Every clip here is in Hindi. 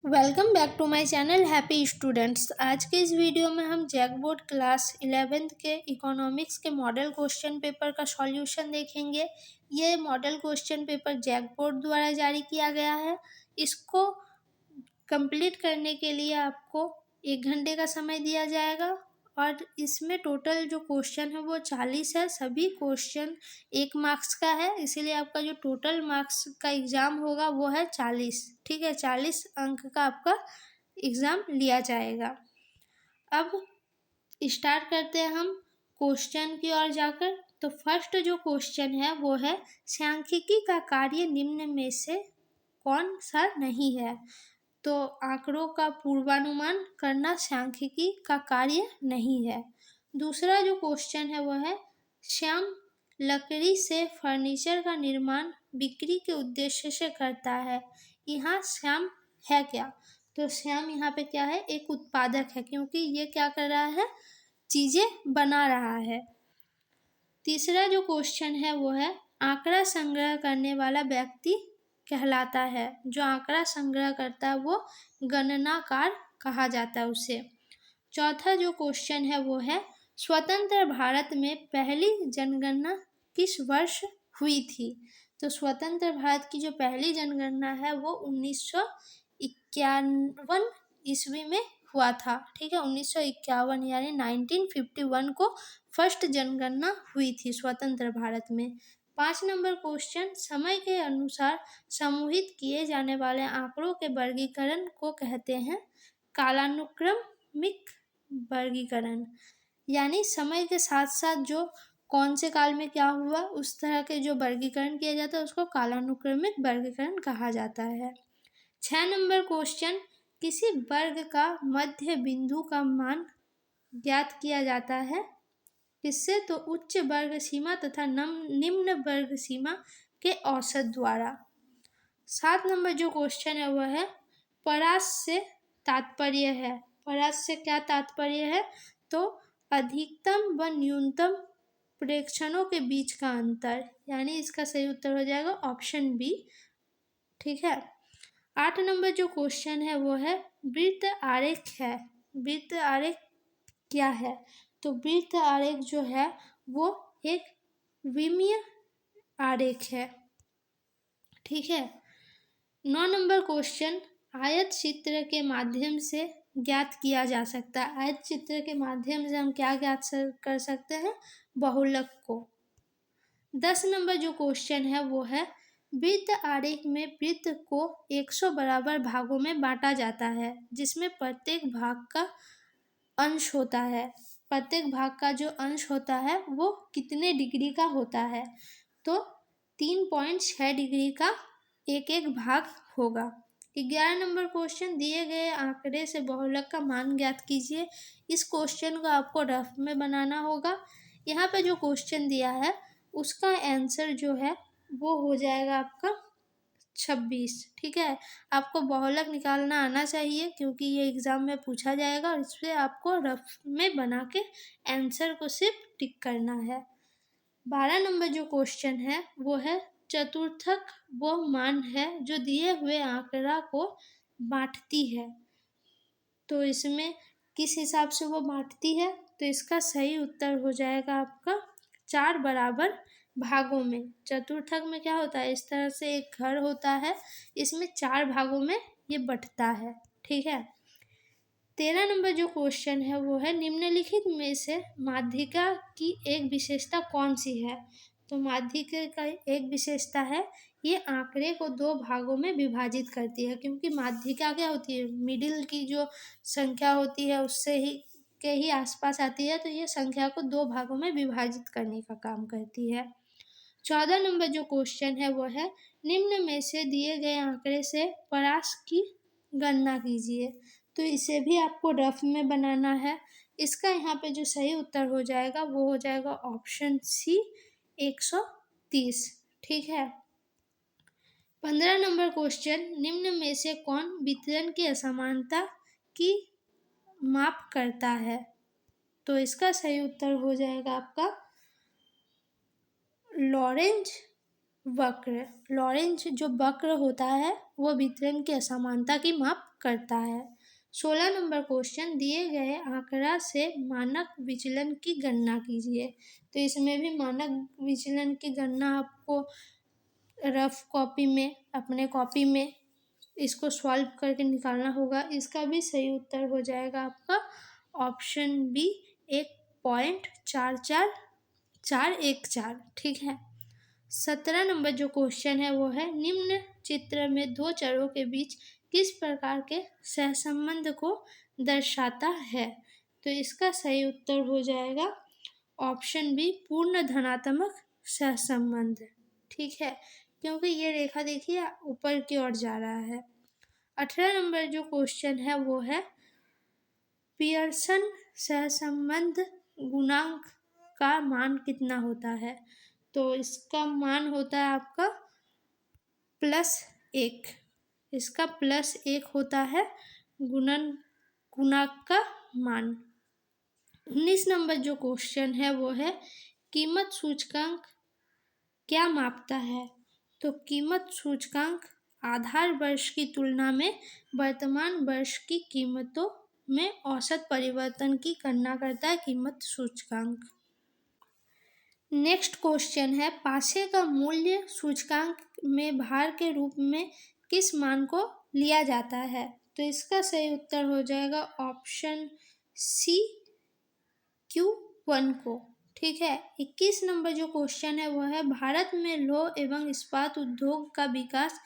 Welcome back to my channel happy students. आज के इस वीडियो में हम जैकबोर्ड क्लास 11th के इकोनॉमिक्स के मॉडल क्वेश्चन पेपर का सॉल्यूशन देखेंगे। ये मॉडल क्वेश्चन पेपर जैकबोर्ड द्वारा जारी किया गया है। इसको कंप्लीट करने के लिए आपको 1 घंटे का समय दिया जाएगा और इसमें टोटल जो क्वेश्चन है वो 40 है। सभी क्वेश्चन 1 मार्क्स का है, इसीलिए आपका जो टोटल मार्क्स का एग्ज़ाम होगा वो है 40। ठीक है, 40 अंक का आपका एग्ज़ाम लिया जाएगा। अब स्टार्ट करते हैं हम क्वेश्चन की ओर जाकर। तो फर्स्ट जो क्वेश्चन है वो है, सांख्यिकी का कार्य निम्न में से कौन सा नहीं है। तो आंकड़ों का पूर्वानुमान करना सांख्यिकी का कार्य नहीं है। दूसरा जो क्वेश्चन है वो है, श्याम लकड़ी से फर्नीचर का निर्माण बिक्री के उद्देश्य से करता है। यहाँ श्याम है क्या? तो श्याम यहाँ पे क्या है? एक उत्पादक है, क्योंकि ये क्या कर रहा है? चीज़ें बना रहा है। तीसरा जो क्वेश्चन है वो है, आंकड़ा संग्रह करने वाला व्यक्ति कहलाता है। जो आंकड़ा संग्रह करता है वो गणनाकार कहा जाता है उसे। चौथा जो क्वेश्चन है वो है, स्वतंत्र भारत में पहली जनगणना किस वर्ष हुई थी। तो स्वतंत्र भारत की जो पहली जनगणना है वो 1951 ईस्वी में हुआ था। ठीक है, 1951 यानी 1951 को फर्स्ट जनगणना हुई थी स्वतंत्र भारत में। 5 नंबर क्वेश्चन, समय के अनुसार समूहित किए जाने वाले आंकड़ों के वर्गीकरण को कहते हैं कालानुक्रमिक वर्गीकरण। यानी समय के साथ साथ जो कौन से काल में क्या हुआ उस तरह के जो वर्गीकरण किया जाता है उसको कालानुक्रमिक वर्गीकरण कहा जाता है। 6 नंबर क्वेश्चन, किसी वर्ग का मध्य बिंदु का मान ज्ञात किया जाता है किससे? तो उच्च वर्ग सीमा तथा निम्न वर्ग सीमा के औसत द्वारा। 7 नंबर जो क्वेश्चन है वह है, परास से तात्पर्य है। परास से क्या तात्पर्य है? तो अधिकतम व न्यूनतम प्रेक्षणों के बीच का अंतर, यानी इसका सही उत्तर हो जाएगा ऑप्शन बी। ठीक है। 8 नंबर जो क्वेश्चन है वो है, वृत्त आरेख है। वृत्त आरेख क्या है? तो वृत्त आरेख जो है वो एक विमीय आरेख है। ठीक है। 9 नंबर क्वेश्चन, आयत चित्र के माध्यम से ज्ञात किया जा सकता है। आयत चित्र के माध्यम से हम क्या ज्ञात कर सकते हैं? बहुलक को। 10 नंबर जो क्वेश्चन है वो है, वृत्त आरेख में वृत्त को 100 बराबर भागों में बांटा जाता है जिसमें प्रत्येक भाग का अंश होता है। प्रत्येक भाग का जो अंश होता है वो कितने डिग्री का होता है? तो 3.6 डिग्री का एक एक भाग होगा। 11 नंबर क्वेश्चन, दिए गए आंकड़े से बहुलक का मान ज्ञात कीजिए। इस क्वेश्चन को आपको रफ में बनाना होगा। यहाँ पे जो क्वेश्चन दिया है उसका आंसर जो है वो हो जाएगा आपका 26। ठीक है, आपको बहुलक निकालना आना चाहिए क्योंकि ये एग्ज़ाम में पूछा जाएगा और इससे आपको रफ में बना के आंसर को सिर्फ टिक करना है। 12 नंबर जो क्वेश्चन है वो है, चतुर्थक वो मान है जो दिए हुए आंकड़ा को बांटती है। तो इसमें किस हिसाब से वो बांटती है? तो इसका सही उत्तर हो जाएगा आपका 4 बराबर भागों में। चतुर्थक में क्या होता है? इस तरह से एक घर होता है, इसमें 4 भागों में ये बंटता है। ठीक है। 13 नंबर जो क्वेश्चन है वो है, निम्नलिखित में से माध्यिका की एक विशेषता कौन सी है। तो माध्यिका का एक विशेषता है, ये आंकड़े को 2 भागों में विभाजित करती है। क्योंकि माध्यिका क्या होती है? मिडिल की जो संख्या होती है उससे ही आसपास आती है, तो ये संख्या को 2 भागों में विभाजित करने का काम करती है। 14 नंबर जो क्वेश्चन है वो है, निम्न में से दिए गए आंकड़े से परास की गणना कीजिए। तो इसे भी आपको रफ में बनाना है। इसका यहाँ पे जो सही उत्तर हो जाएगा वो हो जाएगा ऑप्शन सी 130। ठीक है। 15 नंबर क्वेश्चन, निम्न में से कौन वितरण की असमानता की माप करता है। तो इसका सही उत्तर हो जाएगा आपका लॉरेंज वक्र। लॉरेंज जो वक्र होता है वो वितरण की असमानता की माप करता है। 16 नंबर क्वेश्चन, दिए गए आंकड़ा से मानक विचलन की गणना कीजिए। तो इसमें भी मानक विचलन की गणना आपको रफ कॉपी में, अपने कॉपी में इसको सॉल्व करके निकालना होगा। इसका भी सही उत्तर हो जाएगा आपका ऑप्शन बी, 1.44414। ठीक है। 17 नंबर जो क्वेश्चन है वो है, निम्न चित्र में दो चरों के बीच किस प्रकार के सहसंबंध को दर्शाता है। तो इसका सही उत्तर हो जाएगा ऑप्शन बी, पूर्ण धनात्मक सहसंबंध। ठीक है, क्योंकि ये रेखा देखिए ऊपर की ओर जा रहा है। 18 नंबर जो क्वेश्चन है वो है, पियर्सन सहसंबंध गुणांक का मान कितना होता है। तो इसका मान होता है आपका +1। इसका +1 होता है गुणांक का मान। 19 नंबर जो क्वेश्चन है वो है, कीमत सूचकांक क्या मापता है। तो कीमत सूचकांक आधार वर्ष की तुलना में वर्तमान वर्ष की कीमतों में औसत परिवर्तन की गणना करता है कीमत सूचकांक। नेक्स्ट क्वेश्चन है, पासे का मूल्य सूचकांक में भार के रूप में किस मान को लिया जाता है। तो इसका सही उत्तर हो जाएगा ऑप्शन सी, Q1 को। ठीक है। 21 नंबर जो क्वेश्चन है वो है, भारत में लौह एवं इस्पात उद्योग का विकास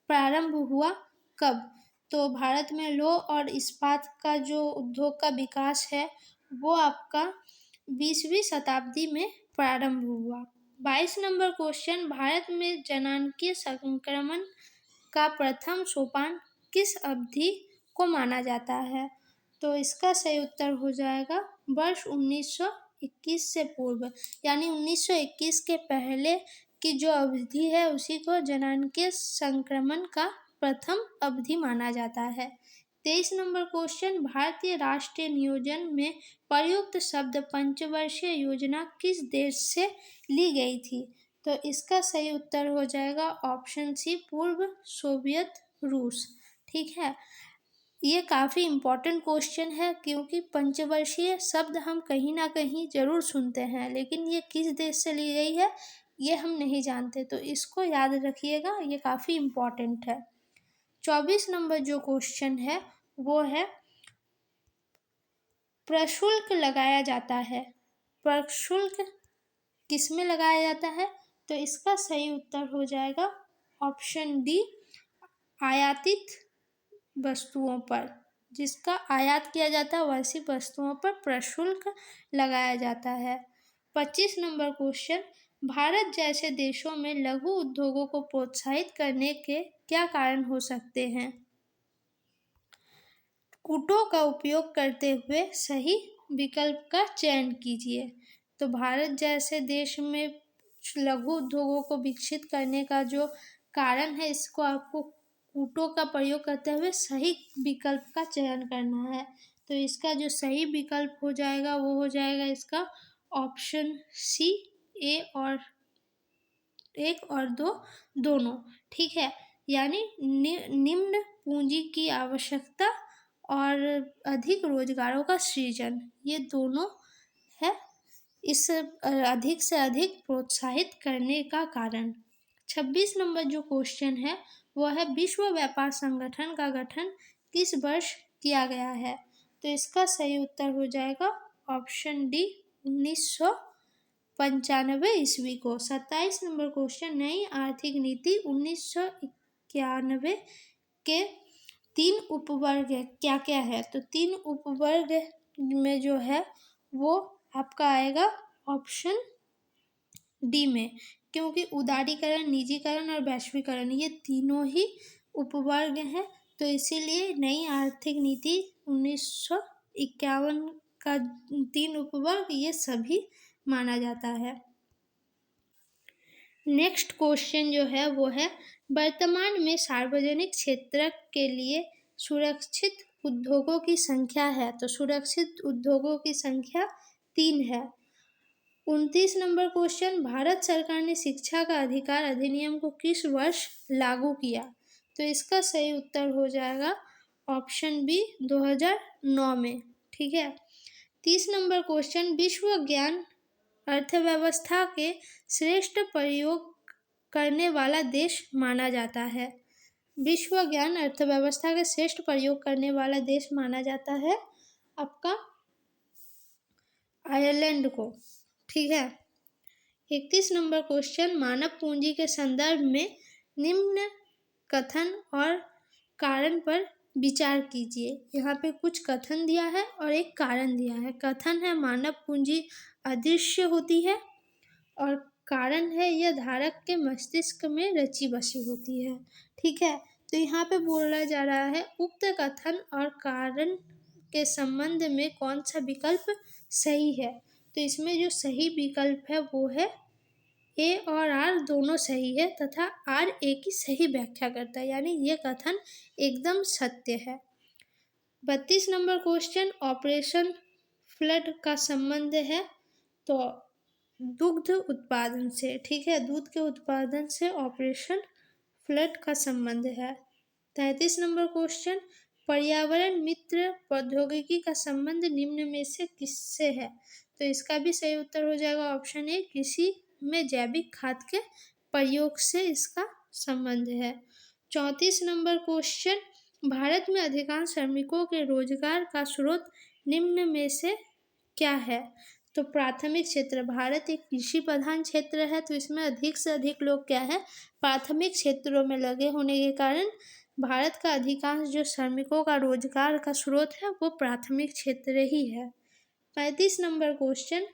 प्रारंभ हुआ कब। तो भारत में लौह और इस्पात का जो उद्योग का विकास है वो आपका 20वीं शताब्दी में प्रारंभ हुआ। 22 नंबर क्वेश्चन, भारत में जनांकीय संक्रमण का प्रथम सोपान किस अवधि को माना जाता है। तो इसका सही उत्तर हो जाएगा वर्ष 1921 से पूर्व, यानी 1921 के पहले की जो अवधि है उसी को जनांकीय संक्रमण का प्रथम अवधि माना जाता है। 23 नंबर क्वेश्चन, भारतीय राष्ट्रीय नियोजन में प्रयुक्त शब्द पंचवर्षीय योजना किस देश से ली गई थी। तो इसका सही उत्तर हो जाएगा ऑप्शन सी, पूर्व सोवियत रूस। ठीक है, ये काफ़ी इम्पोर्टेंट क्वेश्चन है क्योंकि पंचवर्षीय शब्द हम कहीं ना कहीं ज़रूर सुनते हैं, लेकिन ये किस देश से ली गई है ये हम नहीं जानते, तो इसको याद रखिएगा, ये काफ़ी इम्पोर्टेंट है। 24 नंबर जो क्वेश्चन है वो है, प्रशुल्क लगाया जाता है, प्रशुल्क किस में लगाया जाता है। तो इसका सही उत्तर हो जाएगा ऑप्शन डी, आयातित वस्तुओं पर, जिसका आयात किया जाता है वैसी वस्तुओं पर प्रशुल्क लगाया जाता है। 25 नंबर क्वेश्चन, भारत जैसे देशों में लघु उद्योगों को प्रोत्साहित करने के क्या कारण हो सकते हैं। कूटों का उपयोग करते हुए सही विकल्प का चयन कीजिए। तो भारत जैसे देश में लघु उद्योगों को विकसित करने का जो कारण है, इसको आपको कूटों का प्रयोग करते हुए सही विकल्प का चयन करना है। तो इसका जो सही विकल्प हो जाएगा वो हो जाएगा इसका ऑप्शन सी, एक और दो दोनों। ठीक है, यानी निम्न पूंजी की आवश्यकता और अधिक रोजगारों का सृजन, ये दोनों है इस अधिक से अधिक प्रोत्साहित करने का कारण। 26 नंबर जो क्वेश्चन है वो है, विश्व व्यापार संगठन का गठन किस वर्ष किया गया है। तो इसका सही उत्तर हो जाएगा ऑप्शन डी, 1995 ईस्वी को। 27 नंबर क्वेश्चन, नई आर्थिक नीति 1991 के 3 उपवर्ग क्या क्या है। तो 3 उपवर्ग में जो है वो आपका आएगा ऑप्शन डी में, क्योंकि उदारीकरण, निजीकरण और वैश्वीकरण ये तीनों ही उपवर्ग हैं, तो इसीलिए नई आर्थिक नीति 1951 का 3 उपवर्ग ये सभी माना जाता है। नेक्स्ट क्वेश्चन जो है वो है, वर्तमान में सार्वजनिक क्षेत्र के लिए सुरक्षित उद्योगों की संख्या है। तो सुरक्षित उद्योगों की संख्या 3 है। 29 नंबर क्वेश्चन, भारत सरकार ने शिक्षा का अधिकार अधिनियम को किस वर्ष लागू किया। तो इसका सही उत्तर हो जाएगा ऑप्शन बी 2009 में। ठीक है। 30 नंबर क्वेश्चन, विश्व ज्ञान अर्थव्यवस्था के श्रेष्ठ प्रयोग करने वाला देश माना जाता है। विश्व ज्ञान अर्थव्यवस्था के श्रेष्ठ प्रयोग करने वाला देश माना जाता है आपका आयरलैंड को। ठीक है। 31 नंबर क्वेश्चन, मानव पूंजी के संदर्भ में निम्न कथन और कारण पर विचार कीजिए। यहाँ पे कुछ कथन दिया है और एक कारण दिया है। कथन है मानव पूंजी अदृश्य होती है, और कारण है यह धारक के मस्तिष्क में रची बसी होती है। ठीक है। तो यहाँ पे बोला जा रहा है उक्त कथन और कारण के संबंध में कौन सा विकल्प सही है। तो इसमें जो सही विकल्प है वो है ए और आर दोनों सही है, तथा आर ए की सही व्याख्या करता है, यानी ये कथन एकदम सत्य है। 32 नंबर क्वेश्चन, ऑपरेशन फ्लड का संबंध है तो दुग्ध उत्पादन से। ठीक है। दूध के उत्पादन से ऑपरेशन फ्लड का संबंध है। 33 नंबर क्वेश्चन, पर्यावरण मित्र प्रौद्योगिकी का संबंध निम्न में से किससे है। तो इसका भी सही उत्तर हो जाएगा ऑप्शन ए, कृषि में जैविक खाद के प्रयोग से इसका संबंध है। 34 नंबर क्वेश्चन, भारत में अधिकांश श्रमिकों के रोजगार का स्रोत निम्न में से क्या है। तो प्राथमिक क्षेत्र, भारत एक कृषि प्रधान क्षेत्र है, तो इसमें अधिक से अधिक लोग क्या है, प्राथमिक क्षेत्रों में लगे होने के कारण भारत का अधिकांश जो श्रमिकों का रोजगार का स्रोत है वो प्राथमिक क्षेत्र ही है। 35 नंबर क्वेश्चन,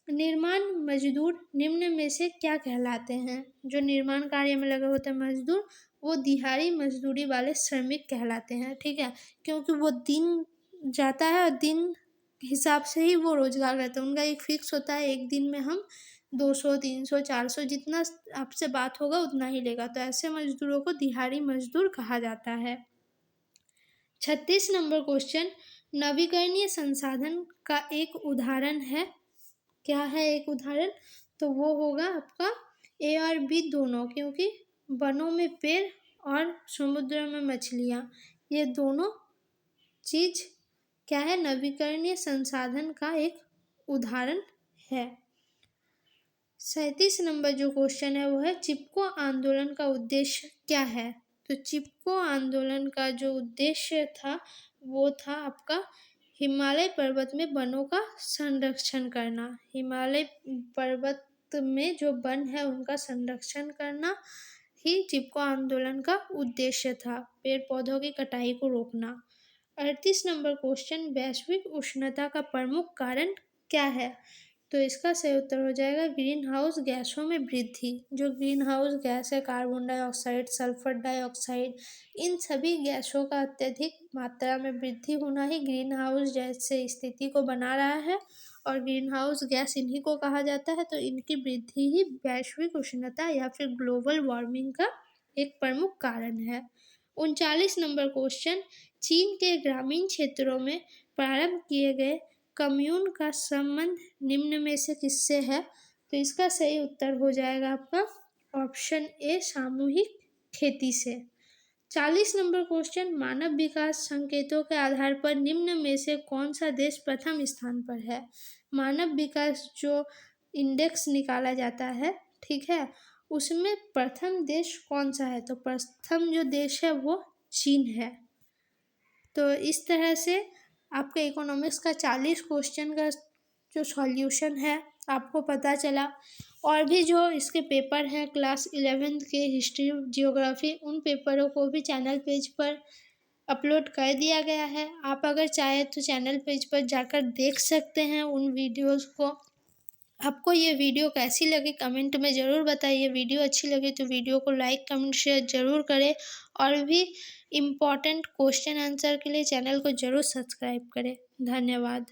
निर्माण मजदूर निम्न में से क्या कहलाते हैं। जो निर्माण कार्य में लगे होते हैं मजदूर, वो दिहाड़ी मजदूरी वाले श्रमिक कहलाते हैं। ठीक है। क्योंकि वो दिन जाता है और दिन हिसाब से ही वो रोजगार करते हैं। उनका एक फिक्स होता है, एक दिन में हम 200, 300, 400 जितना आपसे बात होगा उतना ही लेगा। तो ऐसे मजदूरों को दिहाड़ी मजदूर कहा जाता है। 36 नंबर क्वेश्चन, नवीकरणीय संसाधन का एक उदाहरण है। क्या है एक उदाहरण। तो वो होगा आपका ए और बी दोनों, क्योंकि वनों में पेड़ और समुद्र में मछलियाँ, ये दोनों चीज क्या है, नवीकरणीय संसाधन का एक उदाहरण है। 37 नंबर जो क्वेश्चन है वो है चिपको आंदोलन का उद्देश्य क्या है। तो चिपको आंदोलन का जो उद्देश्य था वो था आपका हिमालय पर्वत में वनों का संरक्षण करना। हिमालय पर्वत में जो वन है उनका संरक्षण करना ही चिपको आंदोलन का उद्देश्य था, पेड़ पौधों की कटाई को रोकना। 38 नंबर क्वेश्चन, वैश्विक उष्णता का प्रमुख कारण क्या है। तो इसका सही उत्तर हो जाएगा ग्रीन हाउस गैसों में वृद्धि। जो ग्रीन हाउस गैस है, कार्बन डाइऑक्साइड, सल्फर डाइऑक्साइड, इन सभी गैसों का अत्यधिक मात्रा में वृद्धि होना ही ग्रीन हाउस जैसे स्थिति को बना रहा है, और ग्रीन हाउस गैस इन्हीं को कहा जाता है। तो इनकी वृद्धि ही वैश्विक उष्णता या फिर ग्लोबल वार्मिंग का एक प्रमुख कारण है। 39 नंबर क्वेश्चन, चीन के ग्रामीण क्षेत्रों में प्रारंभ किए गए कम्यून का संबंध निम्न में से किससे है। तो इसका सही उत्तर हो जाएगा आपका ऑप्शन ए, सामूहिक खेती से। 40 नंबर क्वेश्चन, मानव विकास संकेतों के आधार पर निम्न में से कौन सा देश प्रथम स्थान पर है। मानव विकास जो इंडेक्स निकाला जाता है, ठीक है, उसमें प्रथम देश कौन सा है। तो प्रथम जो देश है वो चीन है। तो इस तरह से आपके इकोनॉमिक्स का 40 क्वेश्चन का जो सॉल्यूशन है आपको पता चला। और भी जो इसके पेपर हैं क्लास 11th के हिस्ट्री जियोग्राफी, उन पेपरों को भी चैनल पेज पर अपलोड कर दिया गया है। आप अगर चाहें तो चैनल पेज पर जाकर देख सकते हैं उन वीडियोस को। आपको ये वीडियो कैसी लगी कमेंट में ज़रूर बताइए। वीडियो अच्छी लगी तो वीडियो को लाइक कमेंट शेयर ज़रूर करें, और भी इम्पॉर्टेंट क्वेश्चन आंसर के लिए चैनल को ज़रूर सब्सक्राइब करें। धन्यवाद।